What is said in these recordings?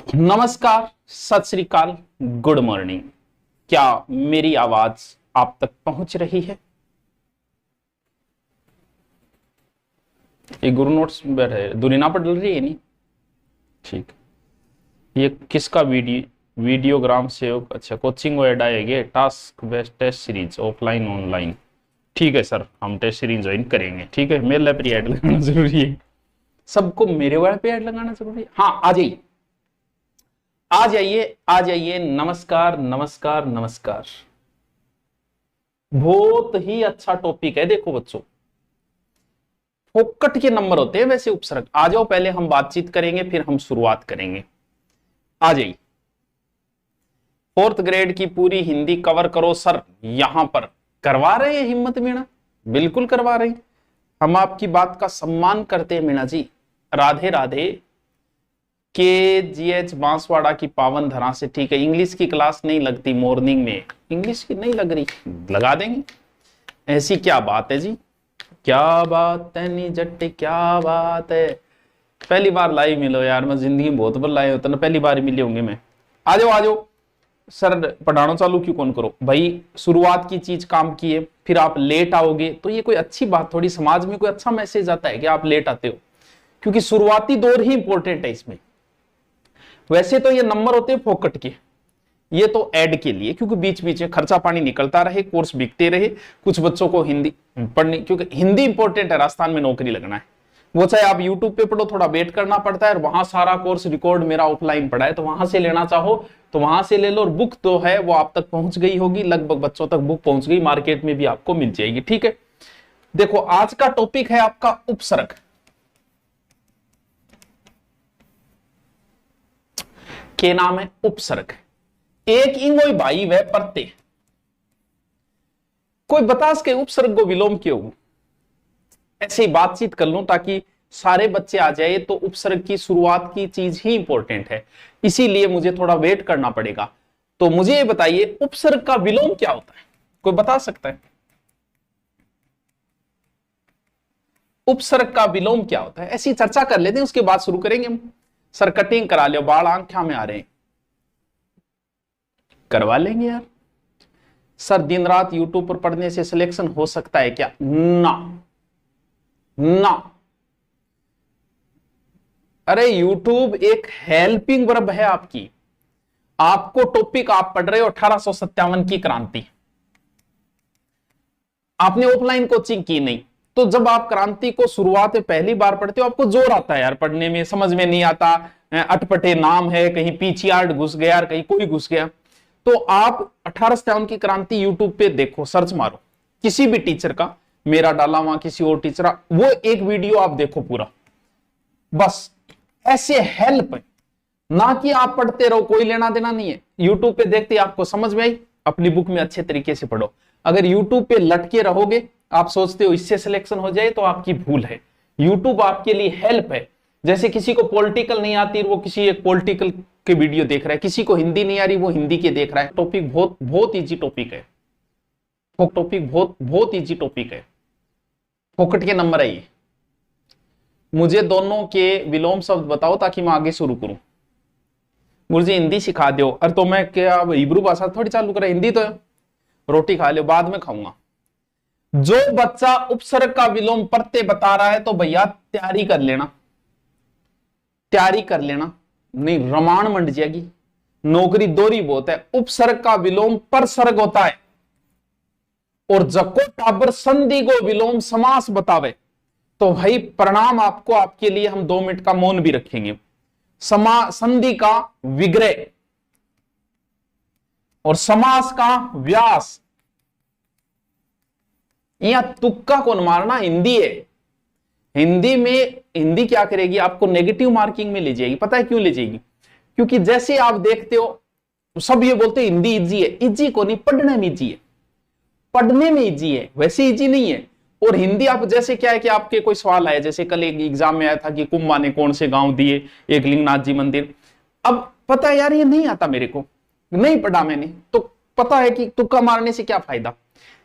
नमस्कार, सत श्री अकाल, गुड मॉर्निंग। क्या मेरी आवाज आप तक पहुंच रही है? ये गुरु नोट्स बैठे दुनिया पर डल रही है नहीं? ठीक। ये किसका वीडियोग्राम से? अच्छा, कोचिंग एड आएगी, task based test series offline online. ठीक है सर, हम टेस्ट सीरीज ज्वाइन करेंगे। ठीक है, मेरे लिए ऐड लगाना जरूरी है। सबको मेरे वाले पे ऐड लगाना जरूरी है। हाँ, आ जाइए आ जाइए आ जाइए। नमस्कार नमस्कार नमस्कार। बहुत ही अच्छा टॉपिक है। देखो बच्चों, फोकट के नंबर होते हैं वैसे उपसर्ग। आ जाओ, पहले हम बातचीत करेंगे फिर हम शुरुआत करेंगे। आ जाइए। 4th ग्रेड की पूरी हिंदी कवर करो सर। यहां पर करवा रहे हैं हिम्मत मीणा, बिल्कुल करवा रहे हैं। हम आपकी बात का सम्मान करते हैं मीणा जी। राधे राधे। KGH बांसवाड़ा की पावन धरा से। ठीक है, इंग्लिश की क्लास नहीं लगती मॉर्निंग में? इंग्लिश की नहीं लग रही, लगा देंगे। ऐसी क्या बात है जी? क्या बात है नी जट्टे, क्या बात है। पहली बार लाइव मिलो यार, मैं जिंदगी में बहुत बार लाइव होता ना, पहली बार मिले होंगे मैं। आ जाओ आ जाओ सर। पढ़ाना चालू क्यों कौन करो भाई? शुरुआत की चीज काम की है, फिर आप लेट आओगे तो ये कोई अच्छी बात थोड़ी। समाज में कोई अच्छा मैसेज आता है कि आप लेट आते हो? क्योंकि शुरुआती दौर ही इंपॉर्टेंट है इसमें। वैसे तो ये नंबर होते हैं फोकट के, ये तो ऐड के लिए, क्योंकि बीच बीच में खर्चा पानी निकलता रहे, कोर्स बिकते रहे। कुछ बच्चों को हिंदी पढ़नी, क्योंकि हिंदी इंपॉर्टेंट है, राजस्थान में नौकरी लगना है। वो चाहे आप यूट्यूब पे पढ़ो, थोड़ा वेट करना पड़ता है, और वहां सारा कोर्स रिकॉर्ड मेरा ऑफलाइन पड़ा है, तो वहां से लेना चाहो तो वहां से ले लो। और बुक तो है वो आप तक पहुंच गई होगी, लगभग बच्चों तक बुक पहुंच गई, मार्केट में भी आपको मिल जाएगी। ठीक है, देखो आज का टॉपिक है आपका उपसर्ग। के नाम है उपसर्ग। एक इंगोई भाई वह परते। कोई बता सके उपसर्ग को विलोम क्यों? ऐसे ही बातचीत कर लूं ताकि सारे बच्चे आ जाए। तो उपसर्ग की शुरुआत की चीज ही इंपॉर्टेंट है, इसीलिए मुझे थोड़ा वेट करना पड़ेगा। तो मुझे ये बताइए, उपसर्ग का विलोम क्या होता है? कोई बता सकता है? उपसर्ग का विलोम क्या होता है? ऐसी चर्चा कर लेते हैं, उसके बाद शुरू करेंगे हम। सर कटिंग करा लो, बाल आंखा में आ रहे हैं, करवा लेंगे यार। सर दिन रात यूट्यूब पर पढ़ने से सिलेक्शन हो सकता है क्या? ना ना। अरे यूट्यूब एक हेल्पिंग वर्ब है आपकी। आपको टॉपिक आप पढ़ रहे हो 1857 की क्रांति, आपने ऑफलाइन कोचिंग की नहीं, तो जब आप क्रांति को शुरुआत में पहली बार पढ़ते हो, आपको जोर आता है यार पढ़ने में, समझ में नहीं आता। अटपटे नाम है, कहीं पीछियार्ड घुस गया, कहीं कोई घुस गया। तो आप 1857 की क्रांति यूट्यूब पे देखो, सर्च मारो किसी भी टीचर का, मेरा डाला वहां किसी और टीचर, वो एक वीडियो आप देखो पूरा, बस ऐसे हेल्प है। ना कि आप पढ़ते रहो, कोई लेना देना नहीं है। यूट्यूब पे देखते आपको समझ में आई, अपनी बुक में अच्छे तरीके से पढ़ो। अगर यूट्यूब पे लटके रहोगे, आप सोचते हो इससे सिलेक्शन हो जाए, तो आपकी भूल है। यूट्यूब आपके लिए हेल्प है। जैसे किसी को पॉलिटिकल नहीं आती, वो किसी एक पॉलिटिकल के वीडियो देख रहा है, किसी को हिंदी नहीं आ रही, वो हिंदी के देख रहा है। टॉपिक बहुत बहुत इजी टॉपिक है, टॉपिक बहुत बहुत इजी टॉपिक है। फोकट के नंबर है ये। मुझे दोनों के विलोम शब्द बताओ ताकि मैं आगे शुरू करूं। मुझे हिंदी सिखा दो। अरे तो मैं क्या हिब्रू भाषा थोड़ी चालू करा? हिंदी तो रोटी खा लो, बाद में खाऊंगा। जो बच्चा उपसर्ग का विलोम पढ़ते बता रहा है, तो भैया तैयारी कर लेना, तैयारी कर लेना, नहीं रमाण मंड जाएगी। नौकरी दोरी बहुत है। उपसर्ग का विलोम परसर्ग होता है, और जको टाबर संधि को विलोम समास बतावे, तो भाई प्रणाम आपको, आपके लिए हम 2 मिनट का मौन भी रखेंगे। संधि का विग्रह और समास का व्यास। यहां तुक्का कौन मारना, हिंदी है। हिंदी में हिंदी क्या करेगी, आपको नेगेटिव मार्किंग में ले जाएगी। पता है क्यों ले जाएगी? क्योंकि जैसे आप देखते हो, सब ये बोलते हैं हिंदी इजी है। इजी को नहीं, पढ़ने में इजी है, पढ़ने में इजी है, वैसे इजी नहीं है। और हिंदी आप जैसे क्या है कि आपके कोई सवाल आया, जैसे कल एक एग्जाम में आया था कि कुंभा ने कौन से गांव दिए, एक लिंगनाथ जी मंदिर। अब पता है यार ये नहीं आता, मेरे को नहीं पढ़ा मैंने, तो पता है कि तुक्का मारने से क्या फायदा।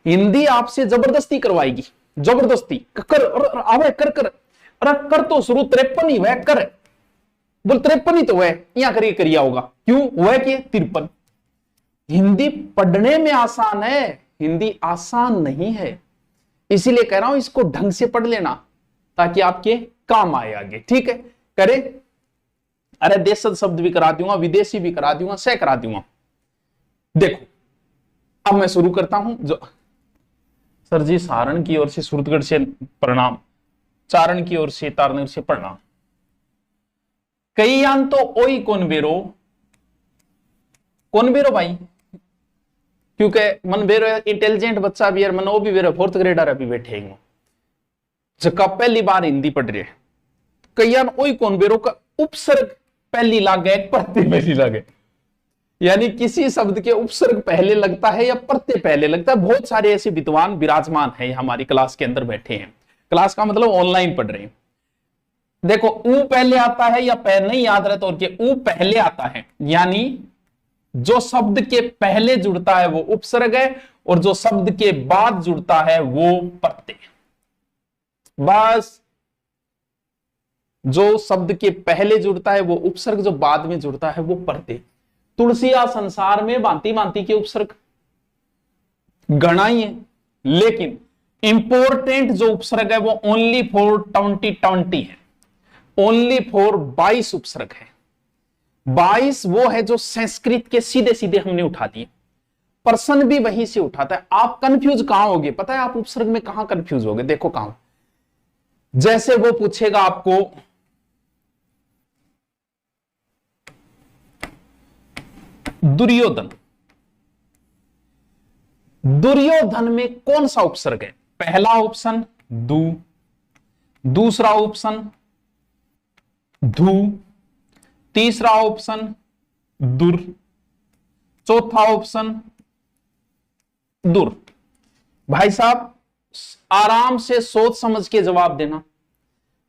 हिंदी आपसे जबरदस्ती करवाएगी, जबरदस्ती कर, आवे कर कर, अरे कर तो शुरू 53 ही वह कर। बोल 53 ही तो है, यहां करिए करिया होगा, क्यों वह के 53। हिंदी पढ़ने में आसान है, हिंदी आसान नहीं है, इसीलिए कह रहा हूं इसको ढंग से पढ़ लेना ताकि आपके काम आए आगे। ठीक है, करे अरे देशज शब्द भी करा दूंगा, विदेशी भी करा दूंगा, सह करा दूंगा। देखो अब मैं शुरू करता हूं। जो सर जी सारण की ओर से सूरतगढ़ से प्रणाम, चारण की ओर से तारनगर से प्रणाम। कई आन तो ओई कौन बेरो भाई, क्योंकि मन बेरो इंटेलिजेंट बच्चा भी है, मन वो भी बेरो फोर्थ ग्रेडर अभी बैठे हैं जका पहली बार हिंदी पढ़ रहे। कई आन ओई कौन बेरो का उपसर्ग पहली लागे, प्रत्यय पहली लागे, यानी किसी शब्द के उपसर्ग पहले लगता है या प्रत्यय पहले लगता है। बहुत सारे ऐसे विद्वान विराजमान हैं हमारी क्लास के अंदर बैठे हैं, क्लास का मतलब ऑनलाइन पढ़ रहे हैं। देखो ऊ पहले आता है या नहीं याद रहता, और के ऊ पहले आता है, यानी जो शब्द के पहले जुड़ता है वो उपसर्ग है, और जो शब्द के बाद जुड़ता है वो प्रत्यय। बस जो शब्द के पहले जुड़ता है वो उपसर्ग, जो बाद में जुड़ता है वो प्रत्यय। तुलसिया संसार में भांति भांति के उपसर्ग गणा ही है, लेकिन इंपॉर्टेंट जो उपसर्ग है वो ओनली फॉर 2020 है, ओनली फॉर 22 उपसर्ग है। 22 वो है जो संस्कृत के सीधे सीधे हमने उठा दिए, प्रश्न भी वहीं से उठाता है। आप कंफ्यूज कहां होगे पता है, आप उपसर्ग में कहां कंफ्यूज होगे, देखो कहां। जैसे वो पूछेगा आपको दुर्योधन, दुर्योधन में कौन सा उपसर्ग है? पहला ऑप्शन दु, दूसरा ऑप्शन धु, तीसरा ऑप्शन दुर, चौथा ऑप्शन दुर। भाई साहब आराम से सोच समझ के जवाब देना।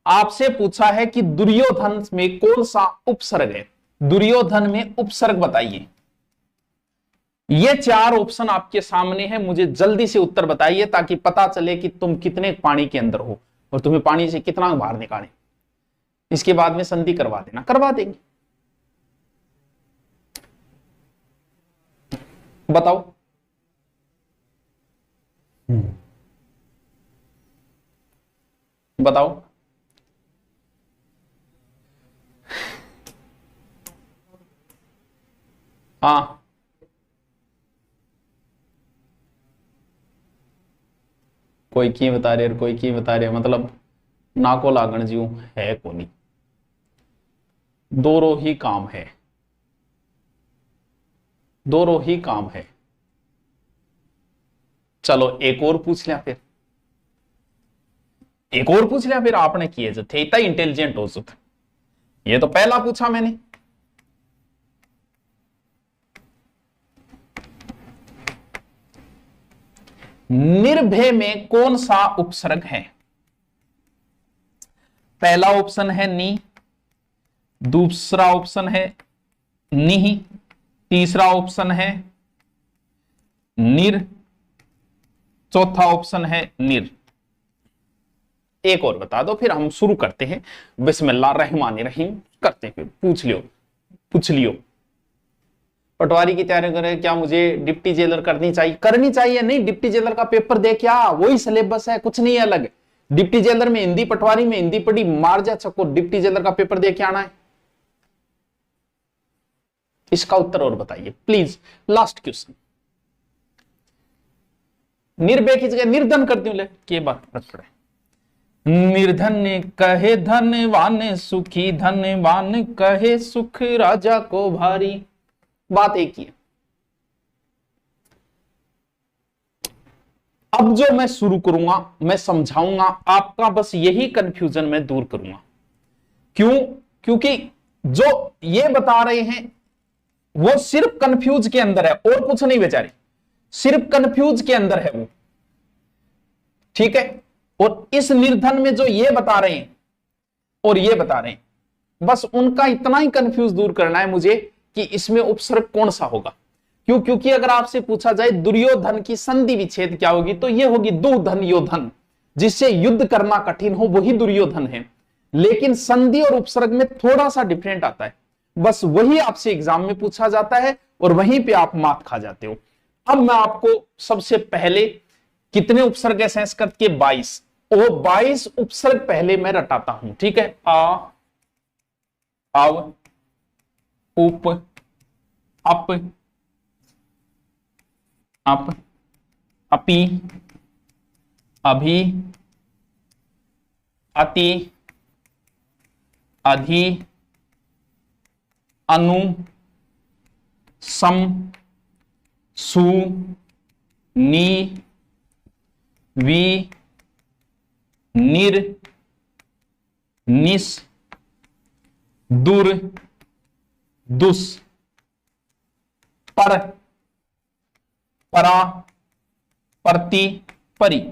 आपसे पूछा है कि दुर्योधन में कौन सा उपसर्ग है, दुर्योधन में उपसर्ग बताइए। ये 4 ऑप्शन आपके सामने है, मुझे जल्दी से उत्तर बताइए ताकि पता चले कि तुम कितने पानी के अंदर हो और तुम्हें पानी से कितना बाहर निकालें। इसके बाद में संधि करवा देना, करवा देंगे। बताओ बताओ। हाँ कोई की बता रहे, कोई की बता रहे, मतलब नाको लागण जीव है कोनी, दोरो ही काम है, दोरो ही काम है। चलो एक और पूछ लिया, फिर एक और पूछ लिया, फिर आपने किए जो थे इतना इंटेलिजेंट हो सुत। ये तो पहला पूछा मैंने। निर्भय में कौन सा उपसर्ग है? पहला ऑप्शन है नी, दूसरा ऑप्शन है निहि, तीसरा ऑप्शन है निर, चौथा ऑप्शन है निर। एक और बता दो फिर हम शुरू करते हैं। बिस्मिल्लाह रहमान रहीम करते हैं, फिर पूछ लियो। पटवारी की तैयारी करें, क्या मुझे डिप्टी जेलर करनी चाहिए? करनी चाहिए नहीं, डिप्टी जेलर का पेपर दे क्या, वही सिलेबस है, कुछ नहीं है अलग। डिप्टी जेलर में हिंदी, पटवारी में हिंदी पढ़ी, मार जा चक्को, डिप्टी जेलर का पेपर दे के आना है। इसका उत्तर और बताइए प्लीज। Last question. निर्भय की जगह निर्धन कर दूं ले, के बात पड़े। निर्धन कहे धनवान सुखी, धनवान कहे सुख राजा को भारी। बात एक ही है। अब जो मैं शुरू करूंगा, मैं समझाऊंगा, आपका बस यही कंफ्यूजन मैं दूर करूंगा। क्यों? क्योंकि जो ये बता रहे हैं वो सिर्फ कंफ्यूज के अंदर है और कुछ नहीं बेचारे, सिर्फ कंफ्यूज के अंदर है वो। ठीक है, और इस निर्धन में जो ये बता रहे हैं और ये बता रहे हैं, बस उनका इतना ही कंफ्यूज दूर करना है मुझे कि इसमें उपसर्ग कौन सा होगा। क्यों? क्योंकि अगर आपसे पूछा जाए दुर्योधन की संधि विच्छेद क्या होगी, तो ये होगी दुधन योधन, जिससे युद्ध करना कठिन हो वही दुर्योधन है। लेकिन संधि और उपसर्ग में थोड़ा सा डिफरेंट आता है, बस वही आपसे एग्जाम में पूछा जाता है और वहीं पे आप मात खा जाते हो। अब मैं आपको सबसे पहले कितने उपसर्ग है संस्कृत के 22, वो 22 उपसर्ग पहले मैं रटाता हूं, ठीक है। आ, अव, उप, अप, अपि, अभि, अति, अधि, अनु, सम, सु, नी, वी, निर, निस, दुर, दुस, पर, परा, परति, परी।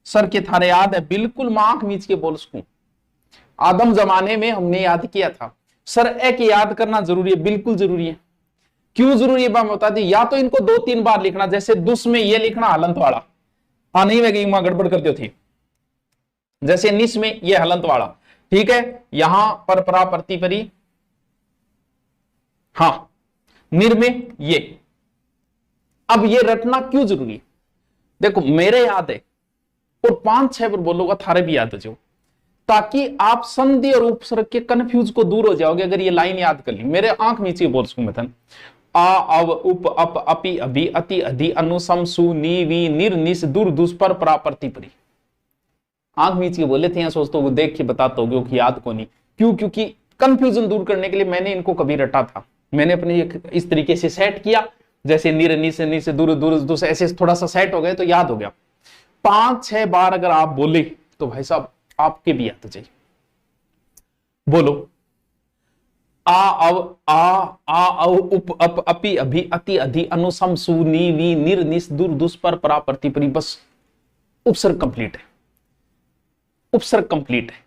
सर के थारे याद है? बिल्कुल मैं आंख मीच के बोल सकूं। आदम जमाने में हमने याद किया था। सर एक याद करना जरूरी है, बिल्कुल जरूरी है। क्यों जरूरी है मैं बता दी। या तो इनको 2-3 बार लिखना, जैसे दुस में ये लिखना हलंत वाला, हाँ नहीं मैं वहां गड़बड़ करती थी। जैसे निस में ये हलंत वाला, ठीक है। यहां पर परा, परति, परी, हाँ। निर में ये। अब ये रटना क्यों जरूरी है? देखो मेरे याद है और 5-6 बार बोलूंगा, थारे भी याद हो जाओ, ताकि आप संधि और उपसर्ग के कंफ्यूज को दूर हो जाओगे। अगर ये लाइन याद कर ली, मेरे आंख नीचे बोल सकूं मैं, आ, अव, उप, अप, अपि, अभि, अति, अधि, अनु, सम, सु, नी, वी, निर, निस, दुर, दुस, पर, परा, परति, परी। आंख मीच के बोले थे, यहाँ सोचते हो देख के बताते हो कि याद को नहीं। क्यों? क्योंकि कंफ्यूजन दूर करने के लिए मैंने इनको कभी रटा था। मैंने अपने इस तरीके से सेट किया, जैसे निर, निस, निस, दुर, दुर, दुस, ऐसे थोड़ा सा सेट हो गए तो याद हो गया। 5-6 बार अगर आप बोले तो भाई साहब आपके भी याद हो जाए। बोलो, आ, अव, अव, उप, अप, अपि, अभि, अति, अधि, अनु, सम, सु, नी, वी, निर, निस, दुर, दुस, पर, परा, परति, परी। बस उपसर्ग कंप्लीट है, उपसर्ग कंप्लीट है।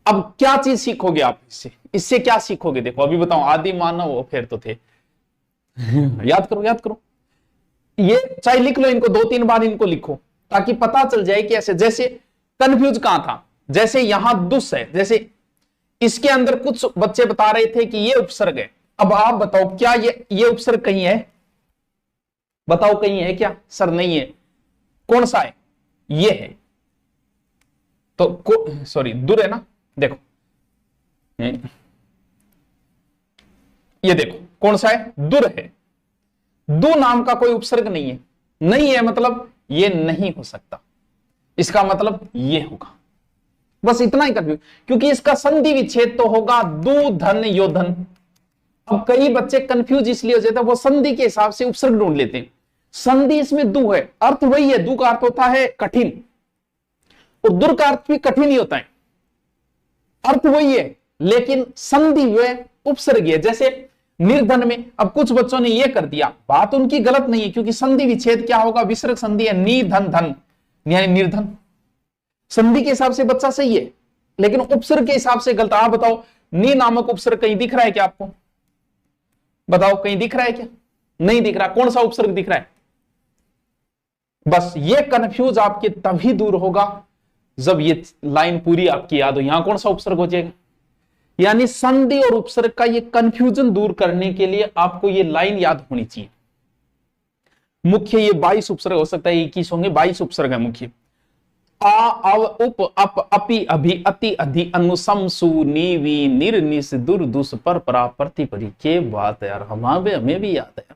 अब क्या चीज सीखोगे आप इससे? इससे क्या सीखोगे? देखो अभी बताओ, आदि मानव फिर तो थे। याद करो, याद करो। ये चाहे लिख लो, इनको 2-3 बार इनको लिखो, ताकि पता चल जाए कि ऐसे। जैसे कंफ्यूज कहां था, जैसे यहां दुस है, जैसे इसके अंदर कुछ बच्चे बता रहे थे कि ये उपसर्ग है। अब आप बताओ क्या ये उपसर्ग कहीं है? बताओ कहीं है क्या? सर नहीं है। कौन सा है? ये है। तो सॉरी, दुर है ना। देखो ये देखो कौन सा है? दुर है। दु नाम का कोई उपसर्ग नहीं है। नहीं है मतलब ये नहीं हो सकता, इसका मतलब ये होगा। बस इतना ही कर, क्योंकि इसका संधि विच्छेद तो होगा दु धन योधन। अब कई बच्चे कंफ्यूज इसलिए हो जाते हैं, वो संधि के हिसाब से उपसर्ग ढूंढ लेते हैं। संधि इसमें दु है, अर्थ वही है। दु का अर्थ होता है कठिन, और दुर का अर्थ भी कठिन ही होता है। अर्थ वही है, लेकिन संधि हुए उपसर्ग है। जैसे निर्धन में, अब कुछ बच्चों ने यह कर दिया, बात उनकी गलत नहीं है, क्योंकि संधि विच्छेद क्या होगा? विसर्ग संधि है, नी धन धन, यानी निर्धन। संधि के हिसाब से बच्चा सही है, लेकिन उपसर्ग के हिसाब से गलत। आप बताओ, नी नामक उपसर्ग कहीं दिख रहा है क्या आपको? बताओ कहीं दिख रहा है क्या? नहीं दिख रहा। कौन सा उपसर्ग दिख रहा है? बस ये कंफ्यूज आपके तभी दूर होगा जब ये लाइन पूरी आपकी याद हो। यहां कौन सा उपसर्ग हो जाएगा? यानी संधि और उपसर्ग का ये कंफ्यूजन दूर करने के लिए आपको ये लाइन याद होनी चाहिए। मुख्य ये 22 उपसर्ग हो सकता है, 21 होंगे, 22 उपसर्ग है मुख्य। आ, अव, उप, अप, अपि, अभि, अति, अधि, अनु, सम, सु, नी, वी, निर, निस, दुर, दुस, पर, परा, परति, परी। के बात है यार, हमें भी याद है।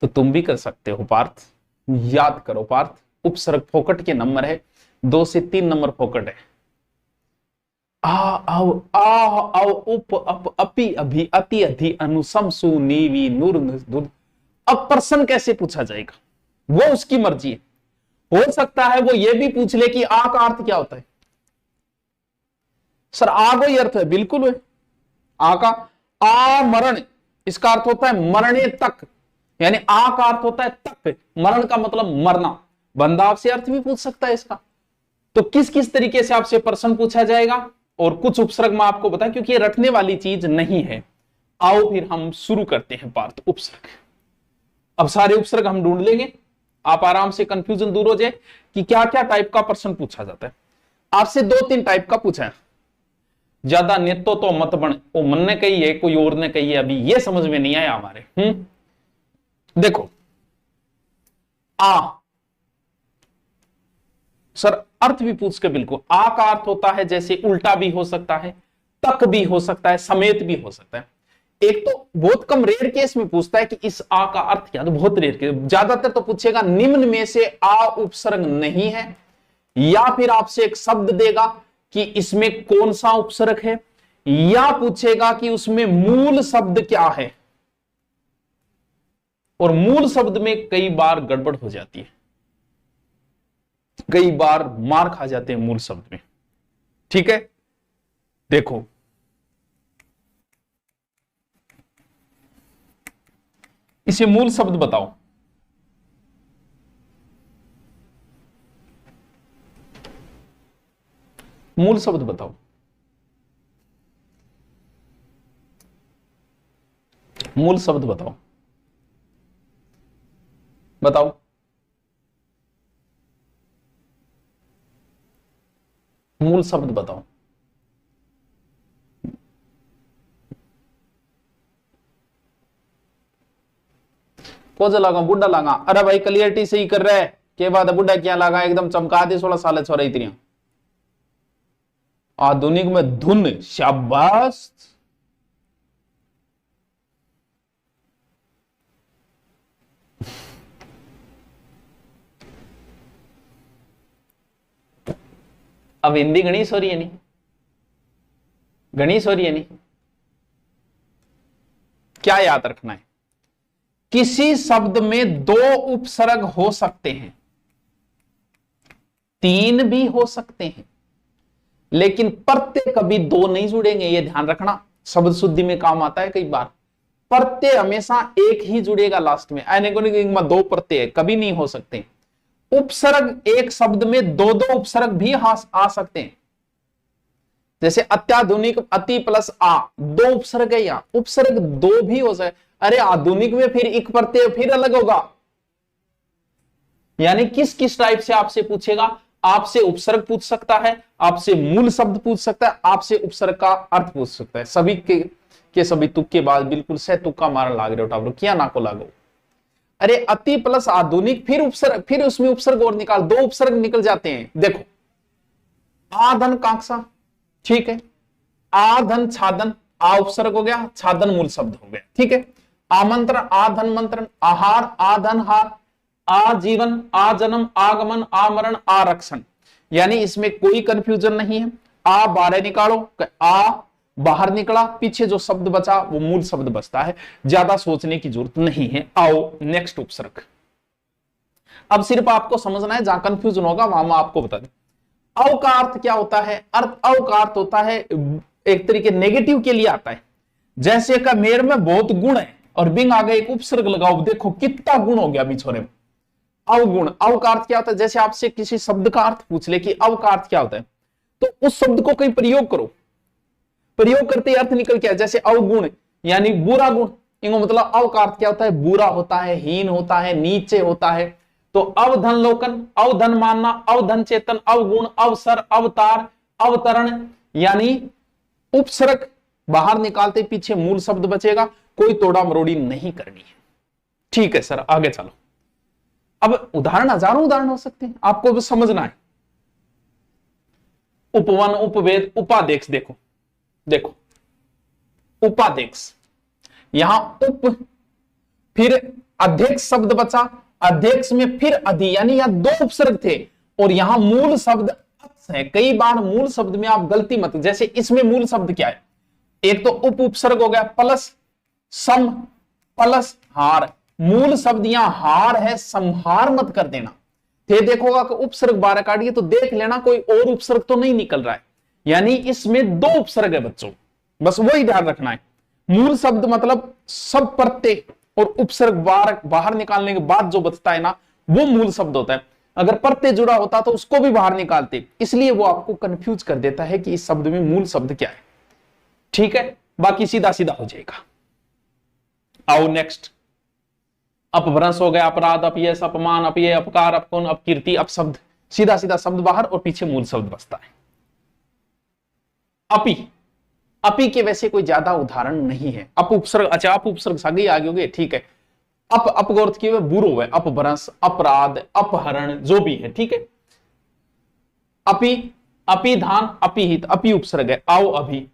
तो तुम भी कर सकते हो पार्थ। याद करो पार्थ। उपसर्ग फोकट के नंबर है, 2 से 3 नंबर फोकट है। आ, अव, उप, अप, अपि, अभि, अति, अधि, अनु, सम, सु, नी, वी, नूर, दुर। अब प्रश्न कैसे पूछा जाएगा वो उसकी मर्जी है। हो सकता है वो ये भी पूछ ले कि आ का अर्थ क्या होता है। सर आ को ही अर्थ है, बिल्कुल है। आ का मरण, इसका अर्थ होता है मरने तक, यानी आ का अर्थ होता है तक। मरण का मतलब मरना। बंदा आपसे अर्थ भी पूछ सकता है इसका। तो किस किस तरीके से आपसे प्रश्न पूछा जाएगा, और कुछ उपसर्ग मैं आपको बताएं, क्योंकि ये रटने वाली चीज नहीं है। आओ फिर हम शुरू करते हैं पार्थ उपसर्ग। अब सारे उपसर्ग हम ढूंढ लेंगे, आप आराम से कंफ्यूजन दूर हो जाए कि क्या क्या टाइप का प्रश्न पूछा जाता है। आपसे 2-3 टाइप का पूछा है, ज्यादा नेतो तो मत बन, वो मन ने कही है कोई और ने कही है, अभी ये समझ में नहीं आया हमारे। देखो आ, सर अर्थ भी पूछ के बिल्कुल, आ का अर्थ होता है जैसे उल्टा भी हो सकता है, तक भी हो सकता है, समेत भी हो सकता है। एक तो बहुत कम रेयर केस में पूछता है कि इस आ का अर्थ क्या, तो बहुत रेयर केस, ज्यादातर तो पूछेगा निम्न में से आ उपसर्ग नहीं है, या फिर आपसे एक शब्द देगा कि इसमें कौन सा उपसर्ग है, या पूछेगा कि उसमें मूल शब्द क्या है। और मूल शब्द में कई बार गड़बड़ हो जाती है, कई बार मार खा जाते हैं मूल शब्द में। ठीक है, देखो इसे मूल शब्द बताओ। मूल शब्द बताओ, मूल शब्द बताओ, बताओ। मूल शब्द बताओ। पोजा लगा बुढ़ा लगा, अरे भाई क्लियरिटी से ही कर रहे हैं, के बात है बुढ़ा क्या लगा, एकदम चमका दे 16 साल छोरा इतनी। आधुनिक में धुन, शाबाश। अब हिंदी गणेश हो रही है नहीं, गणेश हो रही है नहीं। क्या याद रखना है, किसी शब्द में 2 उपसर्ग हो सकते हैं, 3 भी हो सकते हैं, लेकिन प्रत्यय कभी 2 नहीं जुड़ेंगे, ये ध्यान रखना। शब्द शुद्धि में काम आता है कई बार, प्रत्यय हमेशा एक ही जुड़ेगा लास्ट में, में 2 प्रत्यय कभी नहीं हो सकते। उपसर्ग एक शब्द में 2-2 उपसर्ग भी आ सकते हैं, जैसे अत्याधुनिक, अति प्लस आ, 2 उपसर्ग है, यहां उपसर्ग 2 भी हो सकते। अरे आधुनिक में फिर एक प्रत्यय फिर अलग होगा, यानी किस किस टाइप से आपसे पूछेगा, आपसे उपसर्ग पूछ सकता है, आपसे मूल शब्द पूछ सकता है, आपसे उपसर्ग का अर्थ पूछ सकता है। सभी के सभी तुक्के बाद बिल्कुल से तुक्का मारन लाग रहे हो, क्या ना को लागो। अरे अति प्लस आधुनिक, फिर उपसर्ग, फिर उसमें उपसर्ग और निकाल, 2 उपसर्ग निकल जाते हैं। देखो आधन कांक्षा, ठीक है, आधन छादन, आ उपसर्ग हो गया, छादन मूल शब्द हो गया। ठीक है, आमंत्रण, आधन मंत्रण, आहार, आधन हार, आजीवन, आजन्म, आगमन, आमरण, आरक्षण, यानी इसमें कोई कंफ्यूजन नहीं है। आ बाहर निकालो, आ बाहर निकला, पीछे जो शब्द बचा वो मूल शब्द बचता है, ज्यादा सोचने की जरूरत नहीं है। आओ नेक्स्ट उपसर्ग। अब सिर्फ आपको समझना है, जहां कंफ्यूजन होगा वहां मैं आपको बता दूं। अव का अर्थ क्या होता है, अव का अर्थ होता है एक तरीके नेगेटिव के लिए आता है, जैसे का मेरे में बहुत गुण है और बिंग आगे एक उपसर्ग लगाओ, देखो कितना गुण हो गया बिछोरे में। अवगुण, अव का अर्थ क्या होता है, जैसे आपसे किसी शब्द का अर्थ पूछ ले कि अव का अर्थ क्या होता है, तो उस शब्द को कहीं प्रयोग करो, प्रयोग करते अर्थ निकल क्या, जैसे अवगुण यानी बुरा गुण, इनको मतलब अव का अर्थ क्या होता है, बुरा होता है, हीन होता है, नीचे होता है। तो अवधन लोकन, अवधन मानना, अवधन चेतन, अवगुण, अवसर, अवतार, अवतरण, यानी उपसर्ग बाहर निकालते पीछे मूल शब्द बचेगा, कोई तोड़ा मरोड़ी नहीं करनी है। ठीक है सर, आगे चलो। अब उदाहरण, हजारों उदाहरण हो सकते हैं, आपको बस समझना है। उपवन, उपवेद, उपादेक्ष, देखो देखो उपादेक्ष, यहां उप, फिर अध्यक्ष शब्द बचा, अध्यक्ष में फिर अधि, यानी यहां 2 उपसर्ग थे और यहां मूल शब्द अक्ष है। कई बार मूल शब्द में आप गलती मत, जैसे इसमें मूल शब्द क्या है, एक तो उप उपसर्ग हो गया, प्लस सम, प्लस हार, मूल शब्द यहां हार है, संहार मत कर देना। फिर देखोगा कि उपसर्ग 12 काटिए तो देख लेना कोई और उपसर्ग तो नहीं निकल रहा है, यानी इसमें 2 उपसर्ग है बच्चों, बस वही ध्यान रखना है। मूल शब्द मतलब सब प्रत्यय और उपसर्ग बाहर निकालने के बाद जो बचता है ना, वो मूल शब्द होता है। अगर प्रत्यय जुड़ा होता तो उसको भी बाहर निकालते, इसलिए वो आपको कंफ्यूज कर देता है कि इस शब्द में मूल शब्द क्या है। ठीक है, बाकी सीधा सीधा हो जाएगा। आओ नेक्स्ट। अपभ्रंश हो गया, अपराध, अपयश, अपमान, अपयय, अपकार, अपकुन, अपकीर्ति, अपशब्द, सीधा सीधा शब्द बाहर और पीछे मूल शब्द बचता है। अपी, अपी के वैसे कोई ज्यादा उदाहरण नहीं है। अप उपसर्ग, अच्छा अप उपसर्ग सगे आगे हो गए, ठीक है। अप का अर्थ क्या है, बुरो है, अपभ्रंश, अपराध, अपहरण, जो भी है, ठीक है। अपी, अपिधान, अपिहित, अपी उपसर्ग है। आओ अभी,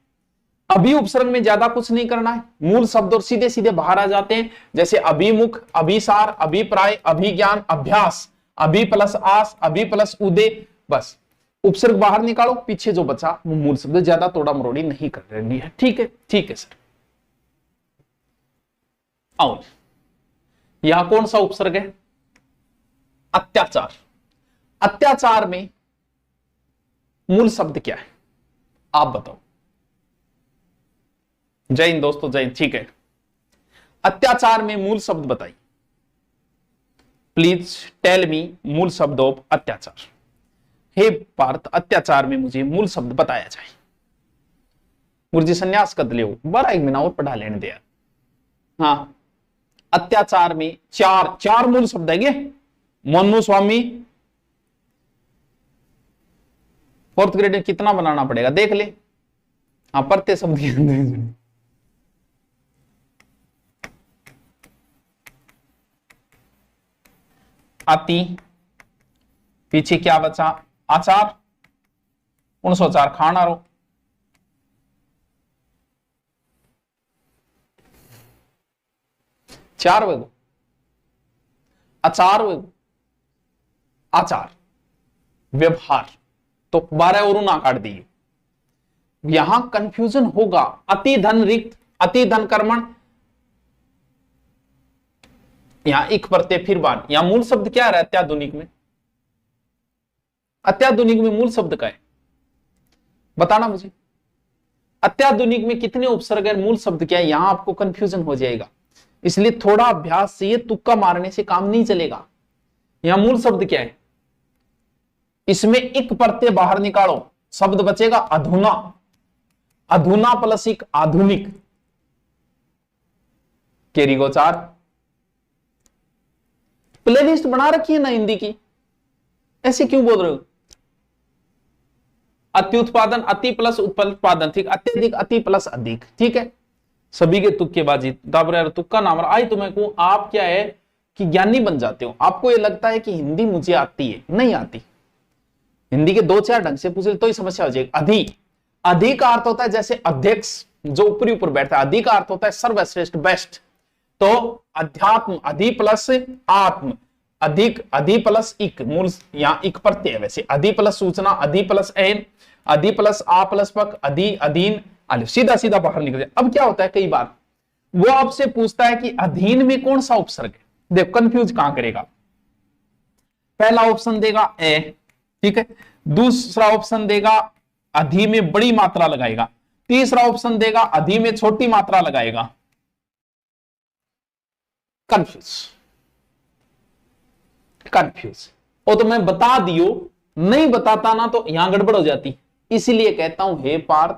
अभी उपसर्ग में ज्यादा कुछ नहीं करना है, मूल शब्द और सीधे सीधे बाहर आ जाते हैं, जैसे अभिमुख, अभिसार, अभिप्राय, अभिज्ञान, अभ्यास, अभि प्लस आस, अभि प्लस उदय, बस उपसर्ग बाहर निकालो, पीछे जो बचा वो मूल शब्द, ज्यादा तोड़ा मरोड़ी नहीं कर रही है, ठीक है, ठीक है सर। आओ, यहां कौन सा उपसर्ग है, अत्याचार। अत्याचार में मूल शब्द क्या है, आप बताओ। जय हिंद दोस्तों, जय हिंद, ठीक है। अत्याचार में मूल शब्द बताइए, प्लीज टेल मी मूल शब्द ऑफ अत्याचार। हे पार्थ, अत्याचार में मुझे मूल शब्द बताया जाए। गुरुजी संन्यास कद ले, 12 महीना और पढ़ा लेने दे। हाँ, अत्याचार में चार मूल शब्द है, मोनू स्वामी। 4th ग्रेड में कितना बनाना पड़ेगा देख ले। हाँ, प्रत्यय शब्द के अंदर अति, पीछे क्या बचा, आचार, 1904 खाना रो, चार वेगो, आचार वेगो, आचार, व्यवहार, तो 12 और ना काट दिए। यहां कंफ्यूजन होगा, अति धन रिक्त, अति धन कर्मण, यहां एक प्रत्यय फिर बार, यहां मूल शब्द क्या है अत्याधुनिक में, अत्याधुनिक में मूल शब्द का है, बताना मुझे। अत्याधुनिक में कितने उपसर्ग है, मूल शब्द क्या है, यहां आपको कंफ्यूजन हो जाएगा, इसलिए थोड़ा अभ्यास चाहिए, तुक्का मारने से काम नहीं चलेगा। यहां मूल शब्द क्या है, इसमें एक प्रत्यय बाहर निकालो, शब्द बचेगा अधुना, अधुना प्लस एक आधुनिक, केरी गोचार। प्लेलिस्ट बना रखी है ना हिंदी की, ऐसे क्यों बोल रहे हो। अति उत्पादन, अति प्लस उत्पादन, ठीक, अत्यधिक, अति प्लस अधिक, ठीक है। सभी के तुक्केबाजी, तुक्का नाम आई तो मैं कहूं, आप क्या है कि ज्ञानी बन जाते हो। आपको ये लगता है कि हिंदी मुझे आती है, नहीं आती। हिंदी के 2-4 ढंग से पूछ ले तो ही समस्या हो जाएगी। अधि, अधि का अर्थ होता है जैसे अध्यक्ष जो ऊपरी ऊपर बैठता है, अधि का अर्थ होता है सर्वश्रेष्ठ, बेस्ट। तो अध्यात्म, अधि प्लस आत्म, अधिक, अधि प्लस इक, मूल यहां इक प्रत्यय है वैसे, अधि प्लस सूचना, अधि प्लस एन, अधि प्लस आ प्लस पक, अधि, अधीन, सीधा सीधा बाहर निकल जाए। अब क्या होता है, कई बार वो आपसे पूछता है कि अधीन में कौन सा उपसर्ग है, देखो कंफ्यूज कहां करेगा। पहला ऑप्शन देगा ए, ठीक है, दूसरा ऑप्शन देगा अधि में बड़ी मात्रा लगाएगा, तीसरा ऑप्शन देगा अधि में छोटी मात्रा लगाएगा, कंफ्यूज कंफ्यूज। और तो मैं बता दियो, नहीं बताता ना तो यहां गड़बड़ हो जाती। इसीलिए कहता हूं हे पार्थ,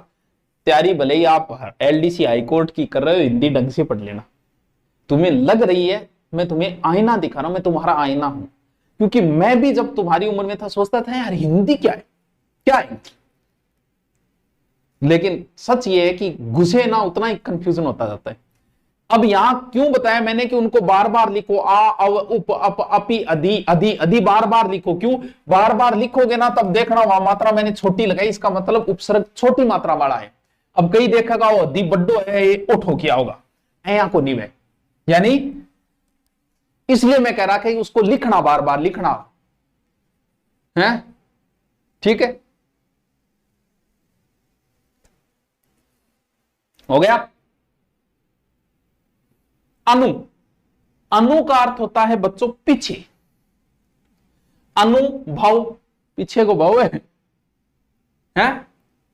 तैयारी भले ही आप एलडीसी हाईकोर्ट की कर रहे हो, हिंदी ढंग से पढ़ लेना। तुम्हें लग रही है मैं तुम्हें आईना दिखा रहा हूं, मैं तुम्हारा आईना हूं, क्योंकि मैं भी जब तुम्हारी उम्र में था सोचता था यार हिंदी क्या है, क्या है। लेकिन सच ये है कि घुसे ना उतना ही कंफ्यूजन होता जाता है। अब यहां क्यों बताया मैंने कि उनको बार बार लिखो, आ, अव, उप, अप, अपि, अधि, अधि, अधि बार बार लिखो। क्यों बार बार लिखोगे ना, तब देखना वहां मात्रा मैंने छोटी लगाई, इसका मतलब उपसर्ग छोटी मात्रा वाला है। अब कई देखेगा वो अधि बड्डो है, ये उठो किया होगा, ऐया को नहीं है, यानी इसलिए मैं कह रहा कि उसको लिखना, बार बार लिखना है, ठीक है। हो गया। अनु, अनु का अर्थ होता है बच्चों पीछे, अनुभव, पीछे को भाव है?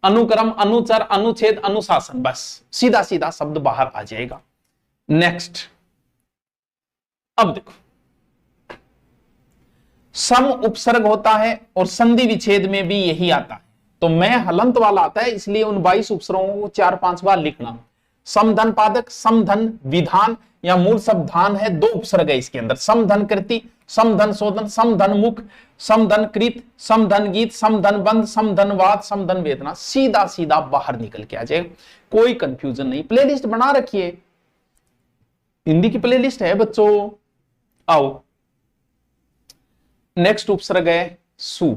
अनुक्रम, अनुचर, अनुच्छेद, अनुशासन, बस सीधा सीधा शब्द बाहर आ जाएगा। नेक्स्ट, अब देखो, सम उपसर्ग होता है और संधि विच्छेद में भी यही आता है। तो मैं हलंत वाला आता है, इसलिए उन 22 उपसर्गों को 4-5 बार लिखना। समधन पादक, समधन विधान या मूल शब्द धान है, दो उपसर्ग है इसके अंदर, समधन कृति, समधन शोधन, समधन मुख, समधन कृत, समधन गीत, समधन बंध, समधन वाद, समधन वेदना, सीधा सीधा बाहर निकल के आ जाए, कोई कंफ्यूजन नहीं। प्लेलिस्ट बना रखिए, हिंदी की प्लेलिस्ट है बच्चों। आओ नेक्स्ट उपसर्ग है सु,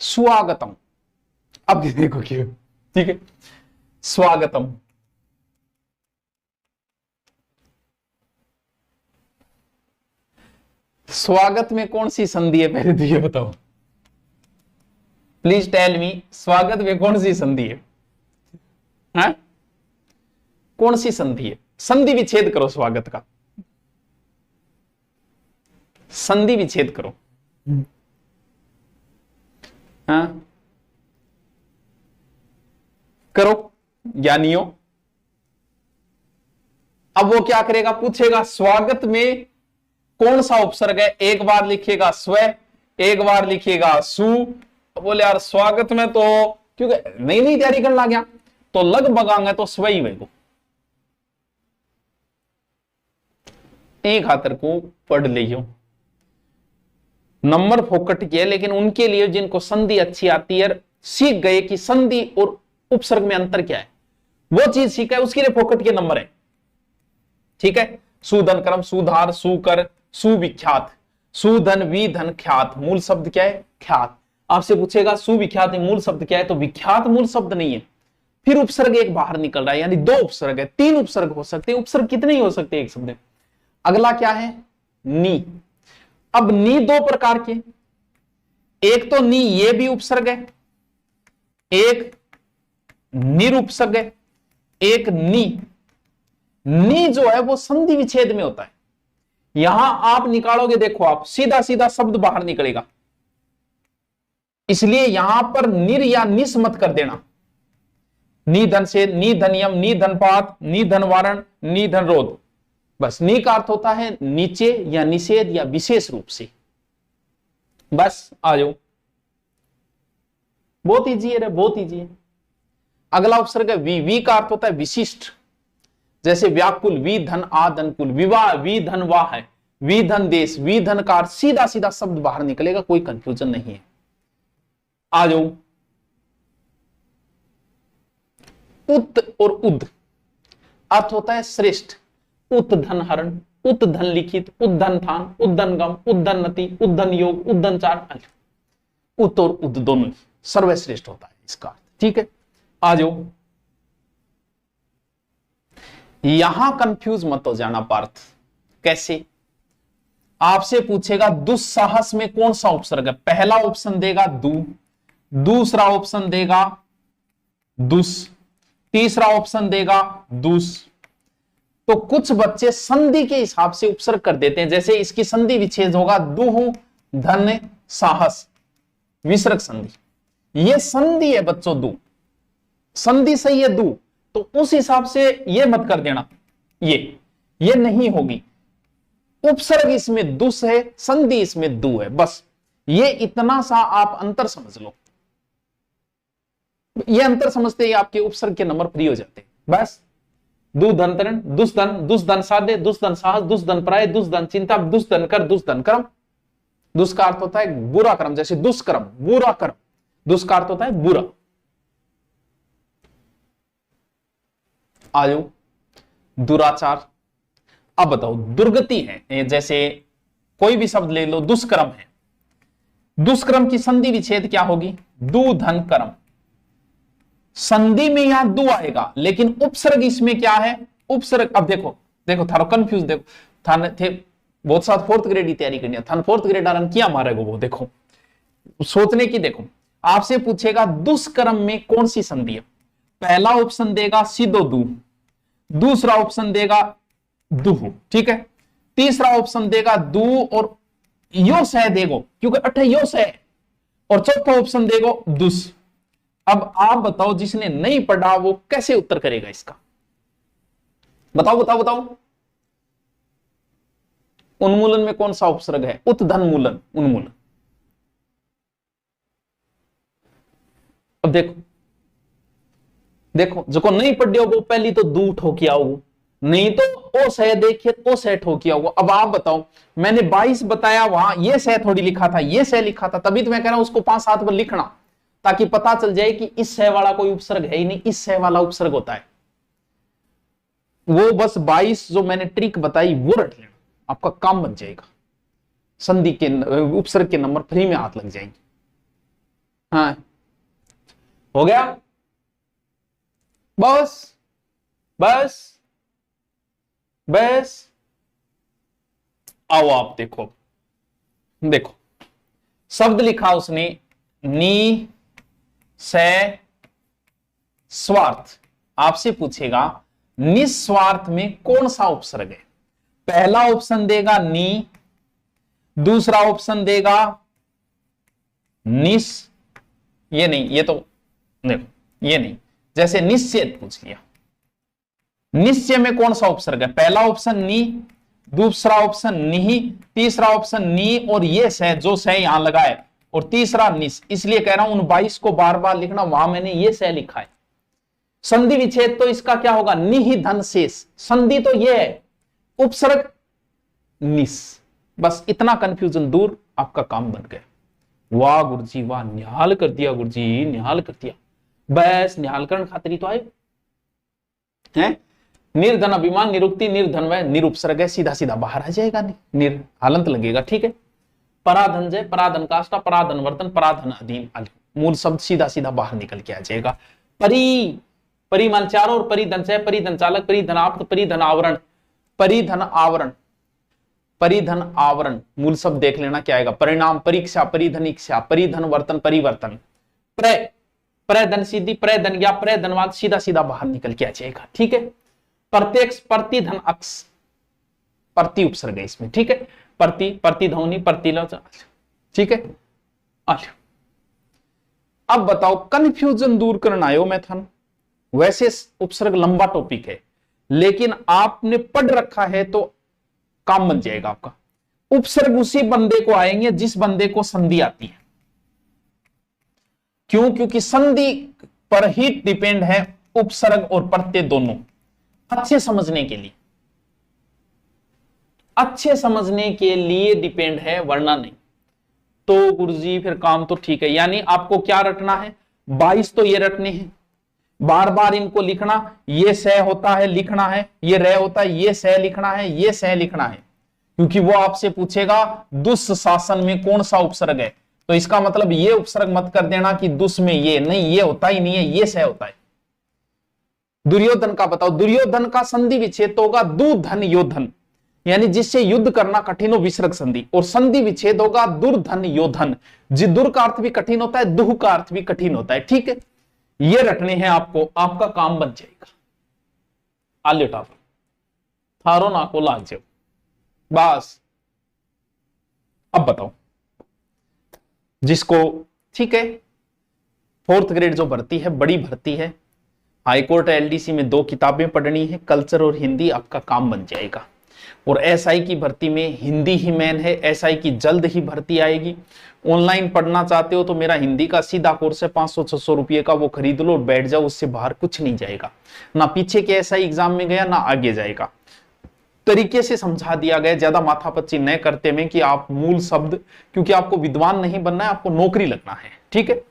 स्वागतम। अब देखो क्यों, ठीक है, स्वागतम। स्वागत में कौन सी संधि है, पहले तो ये बताओ, प्लीज टेल मी, स्वागत में कौन सी संधि है? हाँ? कौन सी संधि है? संधि विच्छेद करो स्वागत का, संधि विच्छेद करो। हाँ करो ज्ञानियों। अब वो क्या करेगा, पूछेगा स्वागत में कौन सा उपसर्ग है, एक बार लिखिएगा स्व, एक बार लिखिएगा सु। बोले यार स्वागत में तो क्योंकि नई नई तैयारी करना गया तो लगभग आएंगे तो स्व ही वेगो, एक खातर को पढ़ लियो। नंबर फोकट किया, लेकिन उनके लिए जिनको संधि अच्छी आती है, सीख गए कि संधि और उपसर्ग में अंतर क्या है, वो चीज सीखा है, उसके लिए फोकट के नंबर है। ठीक है, सुधन कर्म, सुधार, सुकर, सुविख्यात, सुधन विधन ख्यात, मूल शब्द क्या है? ख्यात। आपसे पूछेगा सुविख्यात मूल शब्द क्या है, तो विख्यात मूल शब्द नहीं है, फिर उपसर्ग एक बाहर निकल रहा है, यानी दो उपसर्ग है, तीन उपसर्ग हो सकते हैं। उपसर्ग कितने ही हो सकते हैं एक शब्द में। अगला क्या है? नी। अब नी दो प्रकार के, एक तो नी ये भी उपसर्ग है, एक निरुपसर्ग है, एक नी। नी जो है वो संधि विच्छेद में होता है। यहां आप निकालोगे, देखो आप सीधा सीधा शब्द बाहर निकलेगा, इसलिए यहां पर निर या निस मत कर देना। निधन से निधन यम, निधन पात, निधन वारण, निधन रोध, बस नी का अर्थ होता है नीचे या निषेध या विशेष रूप से। बस आ जाओ, बहुत इजी है, बहुत इजी है। अगला उपसर्ग है वी। वी का अर्थ होता है विशिष्ट, जैसे व्याकुल, वी धन आधन कुल, विवाह, वी धन वाह है, वी धन देश, वी धन कार, सीधा सीधा शब्द बाहर निकलेगा, कोई कंफ्यूजन नहीं है। आ जाओ, उत और उद अर्थ होता है श्रेष्ठ, उत धन हरण, उत धन लिखित, उद्धन थान, उद्धन गम, उद्धन नति, उद्धन योग, उद्धन चार। उत और उद दोनों सर्वश्रेष्ठ होता है इसका। ठीक है, आ जाओ, यहां कंफ्यूज मत हो जाना पार्थ। कैसे? आपसे पूछेगा दुस्साहस में कौन सा उपसर्ग है, पहला ऑप्शन देगा दू, दूसरा ऑप्शन देगा दुस, तीसरा ऑप्शन देगा दुस। तो कुछ बच्चे संधि के हिसाब से उपसर्ग कर देते हैं, जैसे इसकी संधि विच्छेद होगा दुहु धन साहस, विसर्ग संधि। ये संधि है बच्चों, दू संधि सही है दू, तो उस हिसाब से ये मत कर देना, ये नहीं होगी। उपसर्ग इसमें दुस है, संधि इसमें दू है, बस ये इतना सा आप अंतर समझ लो। ये अंतर समझते ही आपके उपसर्ग के नंबर फ्री हो जाते हैं। बस दु धन तरण, दुष्धन, दुष्धन साधे, दुष्धन साहस, दुष्धन प्राय, दुष्धन चिंता, दुष्धन कर, दुष्धन कर्म। दुष् का अर्थ होता है बुरा कर्म, जैसे दुष्कर्म, बुरा कर्म। दुष् का अर्थ होता है बुरा। आयु, दुराचार। अब बताओ, दुर्गति है, जैसे कोई भी शब्द ले लो, दुष्कर्म है, दुष्कर्म की संधि विच्छेद क्या होगी? दु धन कर्म। संधि में यहां दु आएगा, लेकिन उपसर्ग इसमें क्या है? उपसर्ग। अब देखो देखो थारो कंफ्यूज, देखो थाने थे बहुत साथ फोर्थ ग्रेड की तैयारी करनी है, थान फोर्थ ग्रेड आरन किया मारेगा वो, देखो सोचने की। देखो आपसे पूछेगा दुष्कर्म में कौन सी संधि है, पहला ऑप्शन देगा सीधो दू, दूसरा ऑप्शन देगा दुहु, ठीक है, तीसरा ऑप्शन देगा दू और यो सह देगो, क्योंकि अठे यो सह, और चौथा ऑप्शन देगो दुस। अब आप बताओ, जिसने नहीं पढ़ा वो कैसे उत्तर करेगा इसका? बताओ बताओ बताओ। उन्मूलन में कौन सा उपसर्ग है? उत्धन मूलन, उन्मूलन। अब देखो देखो, जो को नहीं पढ़ियो वो पहली तो दू ठोकी आओ, नहीं तो ओ सह देखिए ओ सह ठोकिया हुआ। अब आप बताओ, मैंने 22 बताया, वहां ये सह थोड़ी लिखा था, ये सह लिखा था, तभी तो मैं कह रहा हूं उसको 5-7 बार लिखना, ताकि पता चल जाए कि इस सह वाला कोई उपसर्ग है ही नहीं, इस सह वाला उपसर्ग होता है। वो बस 22 जो मैंने ट्रिक बताई वो रट लेना, आपका काम बन जाएगा, संधि के उपसर्ग के नंबर फ्री में हाथ लग जाएंगे। हाँ, हो गया, बस बस बस। आओ आप देखो, देखो शब्द लिखा उसने नी से स्वार्थ। आपसे पूछेगा निस्वार्थ में कौन सा उपसर्ग है? पहला ऑप्शन देगा नी, दूसरा ऑप्शन देगा निस, ये नहीं, ये तो देखो ये नहीं, जैसे निश्चय पूछ लिया, निश्चय में कौन सा उपसर्ग है? पहला ऑप्शन नी, दूसरा ऑप्शन निही, तीसरा ऑप्शन नी, और ये सह जो सह यहां लगाए, और तीसरा निस। इसलिए कह रहा हूं उन 22 को बार बार लिखना, वहां मैंने ये सह लिखा है। संधि विच्छेद तो इसका क्या होगा? निहि धन शेष। संधि तो ये है, उपसर्ग निस। बस इतना कंफ्यूजन दूर, आपका काम बन गया। वाह गुरुजी वाह, निहाल कर दिया गुरुजी, निहाल कर दिया। बस निहाल करण खातिर तो आए हैं। निर्धन अभिमान निरुक्ति, निर्धन व निरुपसर्ग है, सीधा सीधा बाहर आ जाएगा, निर हालंत लगेगा, ठीक है। पराधन जय, पराधन काष्टा, पराधन वर्तन, पराधन अधीन, मूल शब्द सीधा सीधा बाहर निकल के आ जाएगा। परी, परिमान चारों, और परिधन से, परिधन चालक, परिधन आप्त, परिधन आवरण, परिधन आवरण, परिधन आवरण, मूल शब्द देख लेना क्या आएगा। परिणाम, परीक्षा, परिधन इच्छा, परिधन वर्तन, परिवर्तन, प्रधन सिद्धि, प्रधन या प्रधनवाद, सीधा सीधा बाहर निकल के आ जाएगा, ठीक है। प्रत्यक्ष, प्रतिधन अक्ष, प्रति उपसर्ग है इसमें, ठीक है। प्रति, प्रतिध्वनि, प्रतिलोच, ठीक है। अब बताओ, कंफ्यूजन दूर करना आयो मैं था। वैसे उपसर्ग लंबा टॉपिक है, लेकिन आपने पढ़ रखा है तो काम बन जाएगा आपका। उपसर्ग उसी बंदे को आएंगे जिस बंदे को संधि आती है। क्यों? क्योंकि संधि पर ही डिपेंड है उपसर्ग और प्रत्यय दोनों। अच्छे समझने के लिए, अच्छे समझने के लिए डिपेंड है, वरना नहीं। तो गुरुजी फिर काम तो ठीक है, यानी आपको क्या रटना है? 22 तो ये रटने हैं, बार बार इनको लिखना। ये सह होता है लिखना है, ये रह होता है, ये सह लिखना है, ये सह लिखना है। क्योंकि वो आपसे पूछेगा दुःशासन में कौन सा उपसर्ग है, तो इसका मतलब ये उपसर्ग मत कर देना कि दुस में ये नहीं, ये होता ही नहीं है, ये सह होता है। दुर्योधन का बताओ, दुर्योधन का संधि विच्छेद होगा दुर्धन योधन, यानी जिससे युद्ध करना कठिन हो, विसर्ग संधि। और संधि विच्छेद होगा दुर्धन योधन, जी दुर का अर्थ भी कठिन होता है, दुह का अर्थ भी कठिन होता है, ठीक है। ये रटने हैं आपको, आपका काम बन जाएगा। आलियो टाफर थारो ना को लाग जाओ बस। अब बताओ, जिसको ठीक है 4th ग्रेड जो भर्ती है, बड़ी भर्ती है, हाईकोर्ट एलडीसी में 2 किताबें पढ़नी है, कल्चर और हिंदी, आपका काम बन जाएगा। और एसआई की भर्ती में हिंदी ही मेन है, एसआई की जल्द ही भर्ती आएगी। ऑनलाइन पढ़ना चाहते हो तो मेरा हिंदी का सीधा कोर्स है 500-600 रुपये का, वो खरीद लो और बैठ जाओ, उससे बाहर कुछ नहीं जाएगा, ना पीछे के एसआई एग्जाम में गया ना आगे जाएगा। तरीके से समझा दिया गया, ज्यादा माथापच्ची न करते में कि आप मूल शब्द, क्योंकि आपको विद्वान नहीं बनना है, आपको नौकरी लगना है, ठीक है।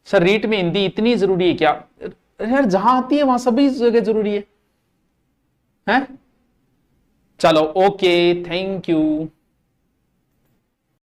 सर रीट में हिंदी इतनी जरूरी है क्या? यार जहां आती है वहां सभी जगह जरूरी है, हैं? चलो ओके, थैंक यू।